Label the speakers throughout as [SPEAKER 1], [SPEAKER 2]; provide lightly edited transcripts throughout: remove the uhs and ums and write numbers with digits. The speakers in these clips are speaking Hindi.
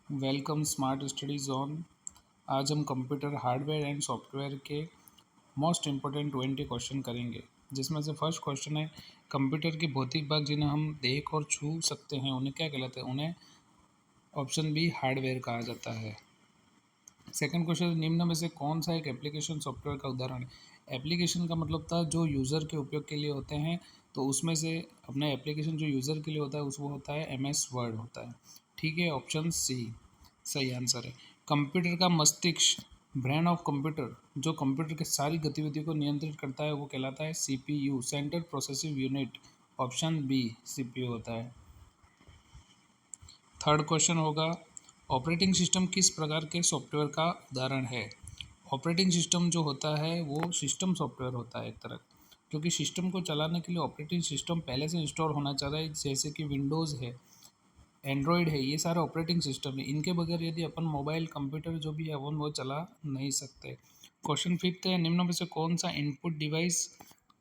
[SPEAKER 1] Welcome smart study zone. आज हम कंप्यूटर हार्डवेयर एंड सॉफ्टवेयर के मोस्ट इम्पोर्टेंट 20 क्वेश्चन करेंगे, जिसमें से फर्स्ट क्वेश्चन है कंप्यूटर के भौतिक भाग जिन्हें हम देख और छू सकते हैं उन्हें क्या कहलाते हैं। उन्हें ऑप्शन बी हार्डवेयर कहा जाता है। सेकंड क्वेश्चन, निम्न में से कौन सा एक एप्लीकेशन सॉफ्टवेयर का उदाहरण है। एप्लीकेशन का मतलब था जो यूज़र के उपयोग के लिए होते हैं, तो उसमें से अपना एप्लीकेशन जो यूज़र के लिए होता है वो होता है MS वर्ड होता है। ठीक है, ऑप्शन सी सही आंसर है। कंप्यूटर का मस्तिष्क, ब्रेन ऑफ कंप्यूटर, जो कंप्यूटर की सारी गतिविधियों को नियंत्रित करता है वो कहलाता है CPU, central processive unit. Option B CPU होता है। थर्ड क्वेश्चन होगा, ऑपरेटिंग सिस्टम किस प्रकार के सॉफ्टवेयर का उदाहरण है। ऑपरेटिंग सिस्टम जो होता है वो सिस्टम सॉफ्टवेयर होता है एक तरह, क्योंकि सिस्टम को चलाने के लिए ऑपरेटिंग सिस्टम पहले से इंस्टॉल होना चाहिए, जैसे कि विंडोज़ है, एंड्रॉयड है, ये सारे ऑपरेटिंग सिस्टम है। इनके बगैर यदि अपन मोबाइल कंप्यूटर जो भी है अपन वो चला नहीं सकते। क्वेश्चन फिफ्थ है, निम्न में से कौन सा इनपुट डिवाइस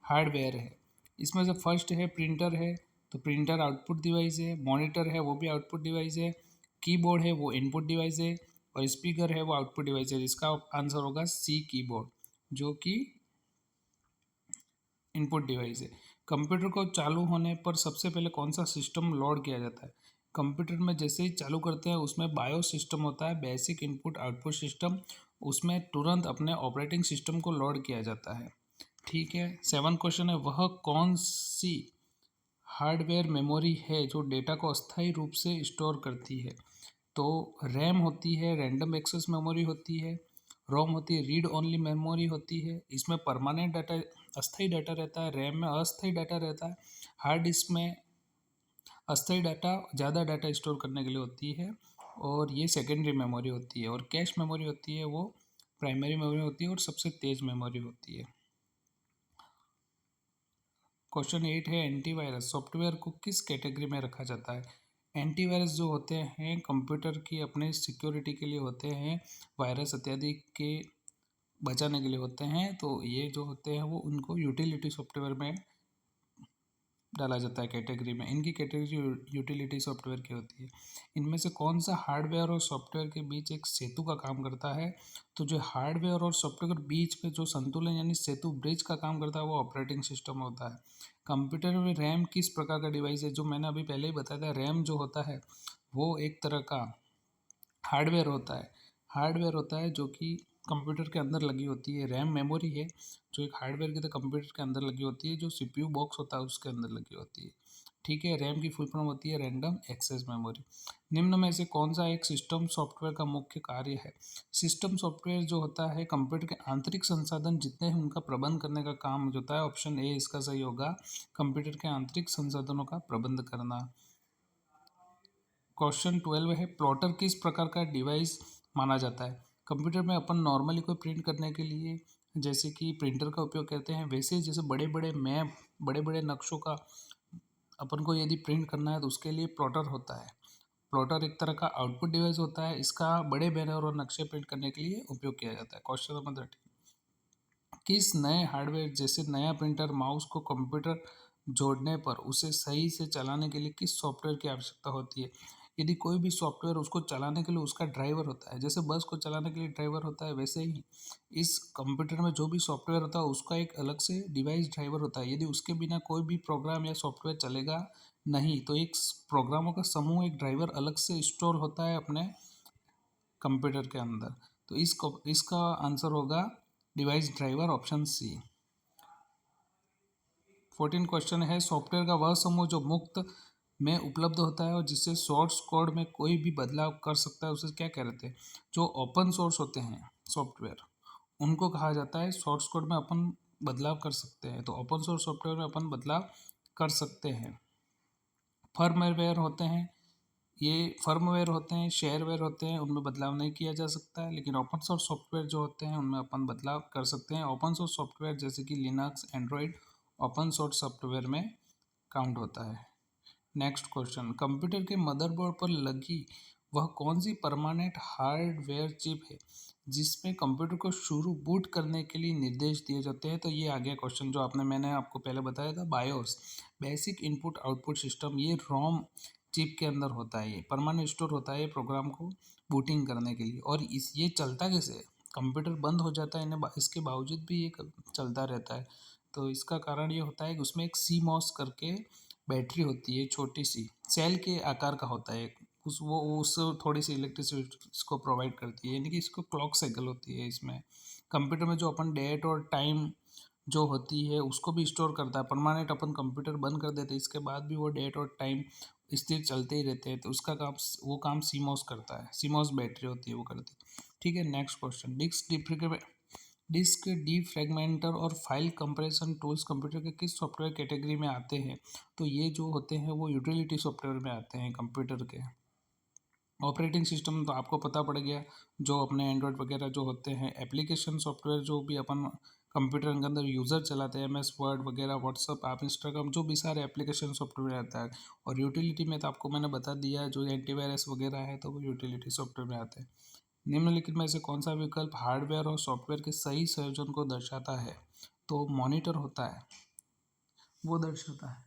[SPEAKER 1] हार्डवेयर है। इसमें से फर्स्ट है प्रिंटर है, तो प्रिंटर आउटपुट डिवाइस है। मॉनिटर है वो भी आउटपुट डिवाइस है। कीबोर्ड है वो इनपुट डिवाइस है, और स्पीकर है वो आउटपुट डिवाइस है। इसका आंसर होगा सी कीबोर्ड, जो कि इनपुट डिवाइस है। कंप्यूटर को चालू होने पर सबसे पहले कौन सा सिस्टम लोड किया जाता है। कंप्यूटर में जैसे ही चालू करते हैं उसमें बायोस सिस्टम होता है, बेसिक इनपुट आउटपुट सिस्टम। उसमें तुरंत अपने ऑपरेटिंग सिस्टम को लोड किया जाता है। ठीक है, सेवन क्वेश्चन है, वह कौन सी हार्डवेयर मेमोरी है जो डेटा को अस्थायी रूप से स्टोर करती है। तो रैम होती है, रैंडम एक्सेस मेमोरी होती है, रोम होती है, रीड ओनली मेमोरी होती है। इसमें परमानेंट डाटा, अस्थायी डाटा रहता है, रैम में अस्थायी डाटा रहता है, हार्ड डिस्क में अस्थायी डाटा, ज़्यादा डाटा स्टोर करने के लिए होती है, और ये सेकेंडरी मेमोरी होती है। और कैश मेमोरी होती है वो प्राइमरी मेमोरी होती है और सबसे तेज़ मेमोरी होती है। क्वेश्चन 8 है, एंटीवायरस सॉफ्टवेयर को किस कैटेगरी में रखा जाता है। एंटीवायरस जो होते हैं कंप्यूटर की अपने सिक्योरिटी के लिए होते हैं, वायरस इत्यादि के बचाने के लिए होते हैं। तो ये जो होते हैं वो उनको यूटिलिटी सॉफ्टवेयर में डाला जाता है कैटेगरी में। इनकी कैटेगरी यूटिलिटी सॉफ्टवेयर की होती है। इनमें से कौन सा हार्डवेयर और सॉफ्टवेयर के बीच एक सेतु का काम करता है। तो जो हार्डवेयर और सॉफ्टवेयर के बीच में जो संतुलन यानी सेतु ब्रिज का काम करता है वो ऑपरेटिंग सिस्टम होता है। कंप्यूटर में रैम किस प्रकार का डिवाइस है, जो मैंने अभी पहले ही बताया था। रैम जो होता है वो एक तरह का हार्डवेयर होता है। हार्डवेयर होता है जो कि कंप्यूटर के अंदर लगी होती है। रैम मेमोरी है जो एक हार्डवेयर की तरह कंप्यूटर के अंदर लगी होती है, जो CPU बॉक्स होता है उसके अंदर लगी होती है। ठीक है, रैम की फुल फॉर्म होती है रैंडम एक्सेस मेमोरी। निम्न में से कौन सा एक सिस्टम सॉफ्टवेयर का मुख्य कार्य है। सिस्टम सॉफ्टवेयर जो होता है कंप्यूटर के आंतरिक संसाधन जितने हैं उनका प्रबंध करने का काम जो होता है। ऑप्शन ए इसका सही होगा, कंप्यूटर के आंतरिक संसाधनों का प्रबंध करना। क्वेश्चन 12 है, प्लॉटर किस प्रकार का डिवाइस माना जाता है। कंप्यूटर में अपन नॉर्मली कोई प्रिंट करने के लिए जैसे कि प्रिंटर का उपयोग करते हैं, वैसे जैसे बड़े बड़े मैप, बड़े बड़े नक्शों का अपन को यदि प्रिंट करना है तो उसके लिए प्लॉटर होता है। प्लॉटर एक तरह का आउटपुट डिवाइस होता है, इसका बड़े बैनर और नक्शे प्रिंट करने के लिए उपयोग किया जाता है। क्वेश्चन नंबर 13, किस नए हार्डवेयर जैसे नया प्रिंटर माउस को कंप्यूटर जोड़ने पर उसे सही से चलाने के लिए किस सॉफ्टवेयर की आवश्यकता होती है। यदि कोई भी सॉफ्टवेयर उसको चलाने के लिए उसका ड्राइवर होता है, जैसे बस को चलाने के लिए ड्राइवर होता है, वैसे ही इस कंप्यूटर में जो भी सॉफ्टवेयर होता है उसका एक अलग से डिवाइस ड्राइवर होता है। यदि उसके बिना कोई भी प्रोग्राम या सॉफ्टवेयर चलेगा नहीं, तो एक प्रोग्रामों का समूह, एक ड्राइवर अलग से स्टोर होता है अपने कंप्यूटर के अंदर। तो इसका आंसर होगा device driver, option C. 14 question है, सॉफ्टवेयर का वह समूह जो मुफ्त में उपलब्ध होता है और जिससे सोर्स कोड में कोई भी बदलाव कर सकता है उसे क्या कहते हैं। जो ओपन सोर्स होते हैं सॉफ्टवेयर उनको कहा जाता है सोर्स कोड में अपन बदलाव कर सकते हैं। तो ओपन सोर्स सॉफ्टवेयर में अपन बदलाव कर सकते हैं। फर्मवेयर होते हैं, ये फर्मवेयर होते हैं, शेयरवेयर होते हैं, उनमें बदलाव नहीं किया जा सकता है। लेकिन ओपन सोर्स सॉफ्टवेयर जो होते हैं उनमें अपन बदलाव कर सकते हैं। ओपन सोर्स सॉफ्टवेयर जैसे कि Linux, Android open source software में काउंट होता है। नेक्स्ट क्वेश्चन, कंप्यूटर के मदरबोर्ड पर लगी वह कौन सी परमानेंट हार्डवेयर चिप है जिसमें कंप्यूटर को शुरू बूट करने के लिए निर्देश दिए जाते हैं। तो ये आ गया क्वेश्चन जो मैंने आपको पहले बताया था, BIOS, basic input output system. ये रोम चिप के अंदर होता है, ये परमानेंट स्टोर होता है ये प्रोग्राम को बूटिंग करने के लिए। और इस ये चलता कैसे है, कंप्यूटर बंद हो जाता है इसके बावजूद भी ये चलता रहता है। तो इसका कारण ये होता है कि उसमें एक सी मॉस करके बैटरी होती है, छोटी सी सेल के आकार का होता है, उस थोड़ी सी इलेक्ट्रिसिटी इसको प्रोवाइड करती है, यानी कि इसको क्लॉक साइकिल होती है इसमें। कंप्यूटर में जो अपन डेट और टाइम जो होती है उसको भी स्टोर करता है, परमानेंट अपन कंप्यूटर बंद कर देते हैं इसके बाद भी वो डेट और टाइम स्थिर चलते ही रहते हैं, तो उसका काम वो काम सीमॉस करता है, सीमॉस बैटरी होती है वो करती है। ठीक है, नेक्स्ट क्वेश्चन, डिस्क डीफ्रैगमेंटर और फाइल कंप्रेशन टूल्स कंप्यूटर के किस सॉफ्टवेयर कैटेगरी में आते हैं? तो ये जो होते हैं वो यूटिलिटी सॉफ्टवेयर में आते हैं कंप्यूटर के। ऑपरेटिंग सिस्टम तो आपको पता पड़ गया, जो अपने एंड्रॉयड वगैरह जो होते हैं, एप्लीकेशन सॉफ्टवेयर जो भी अपन कंप्यूटर के अंदर यूज़र चलाते हैं, MS वर्ड वगैरह, व्हाट्सअप, आप इंस्टाग्राम, जो भी सारे एप्लीकेशन सॉफ्टवेयर आता है। और यूटिलिटी में तो आपको मैंने बता दिया, जो एंटीवायरस वगैरह है तो वो यूटिलिटी सॉफ्टवेयर में आते हैं। निम्नलिखित में से कौन सा विकल्प हार्डवेयर और सॉफ्टवेयर के सही संयोजन को दर्शाता है? तो मॉनिटर होता है, वो दर्शाता है,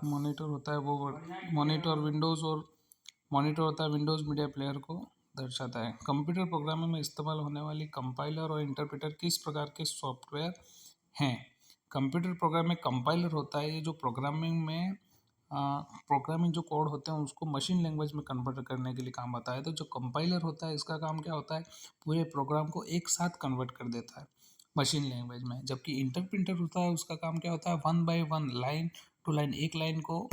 [SPEAKER 1] मॉनिटर होता है वो, मॉनिटर होता है विंडोज़ मीडिया प्लेयर को दर्शाता है। कंप्यूटर प्रोग्रामिंग में इस्तेमाल होने वाली कंपाइलर और इंटरप्रेटर किस प्रकार के सॉफ्टवेयर हैं? कंप्यूटर प्रोग्राम में कंपाइलर होता है, ये जो प्रोग्रामिंग जो कोड होते हैं उसको मशीन लैंग्वेज में कन्वर्ट करने के लिए काम आता है। तो जो कंपाइलर होता है इसका काम क्या होता है, पूरे प्रोग्राम को एक साथ कन्वर्ट कर देता है मशीन लैंग्वेज में। जबकि इंटरप्रेटर होता है, उसका काम क्या होता है, one by one, line to line, एक लाइन को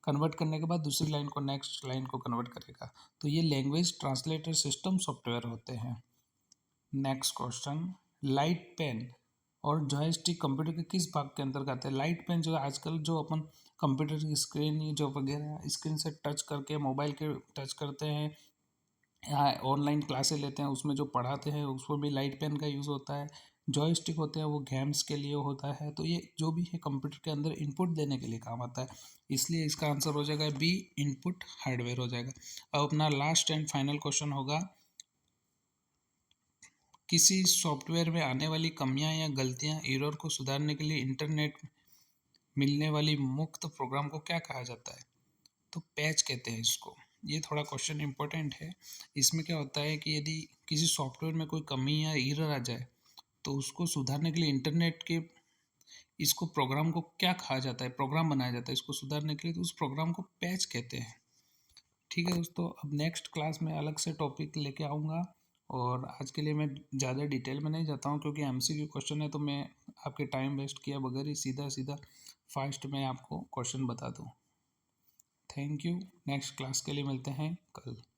[SPEAKER 1] कन्वर्ट करने के बाद दूसरी लाइन को, नेक्स्ट लाइन को कन्वर्ट करेगा। तो ये लैंग्वेज ट्रांसलेटर सिस्टम सॉफ्टवेयर होते हैं। नेक्स्ट क्वेश्चन, लाइट पेन और जॉयस्टिक कंप्यूटर के किस भाग के अंतर्गत आते हैं? लाइट पेन जो आजकल जो अपन कंप्यूटर की स्क्रीन जो वगैरह स्क्रीन से टच करके, मोबाइल के टच करते हैं, या ऑनलाइन क्लासेस लेते हैं उसमें जो पढ़ाते हैं उसमें भी लाइट पेन का यूज़ होता है। जॉयस्टिक होते हैं वो गेम्स के लिए होता है। तो ये जो भी है कंप्यूटर के अंदर इनपुट देने के लिए काम आता है, इसलिए इसका आंसर हो जाएगा बी, इनपुट हार्डवेयर हो जाएगा। अब अपना लास्ट एंड फाइनल क्वेश्चन होगा, किसी सॉफ्टवेयर में आने वाली कमियां या गलतियां, एरर को सुधारने के लिए इंटरनेट मिलने वाली मुफ्त प्रोग्राम को क्या कहा जाता है? तो पैच कहते हैं इसको। ये थोड़ा क्वेश्चन इंपॉर्टेंट है। इसमें क्या होता है कि यदि किसी सॉफ्टवेयर में कोई कमी या एरर आ जाए तो उसको सुधारने के लिए इंटरनेट के, इसको प्रोग्राम को क्या कहा जाता है, प्रोग्राम बनाया जाता है इसको सुधारने के लिए, तो उस प्रोग्राम को पैच कहते हैं। ठीक है दोस्तों, अब नेक्स्ट क्लास में अलग से टॉपिक लेके आऊँगा, और आज के लिए मैं ज़्यादा डिटेल में नहीं जाता हूँ क्योंकि MCQ क्वेश्चन है, तो मैं आपके टाइम वेस्ट किया बगैर ही सीधा सीधा फास्ट में आपको क्वेश्चन बता दूँ। थैंक यू, नेक्स्ट क्लास के लिए मिलते हैं कल।